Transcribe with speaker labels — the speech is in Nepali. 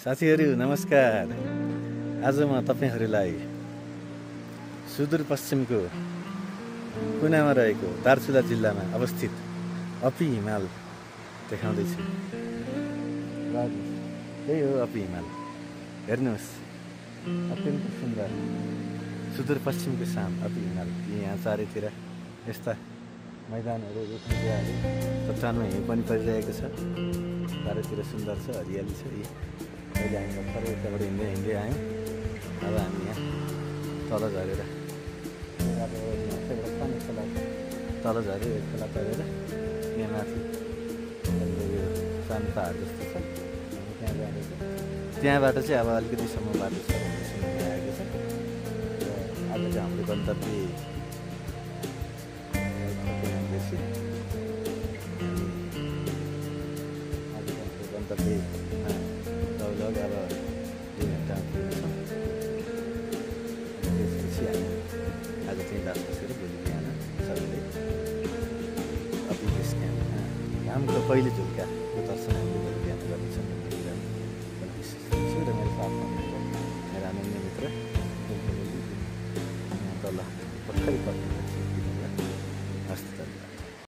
Speaker 1: साथीहरू नमस्कार। आज म तपाईहरूलाई सुदूरपश्चिमको कुनामा रहेको दार्चुला जिल्लामा अवस्थित अपी हिमाल देखाउँदैछु। त्यही हो अपी हिमाल, हेर्नुहोस् अत्यन्त सुन्दर सुदूरपश्चिमको शान अपी हिमाल। यहाँ चारैतिर यस्ता मैदानहरू, रुखहरू, चट्टानमा हिउँ पनि परिरहेको छ। चारैतिर सुन्दर छ, हरियाली छ। अहिले हामी भर्खरै यताबाट हिँड्दै आयौँ। अब हामी यहाँ तल झरेर तल झरेर खोला तरेर यहाँ माथि यो सानो पहाड जस्तो छ, त्यहाँ जाँदैछ। त्यहाँबाट चाहिँ अब अलिकतिसम्म बाटो छ भन्ने सुन्नु आएको छ। र आज चाहिँ हाम्रो गन्तव्य लगभग अब 2 घन्टा पुग्छौँ। त्यसपछि हामी आज चाहिँ बास बसेर भोलि बिहान सबैले अपी बेस क्याम्पमा घामको पहिले झुल्काको दर्शन हामीले भोलि बिहान गर्नेछौँ भन्ने विशेष छु। र मेरो साथमा मेरो अनन्य मित्र तल भर्खरै पर्ने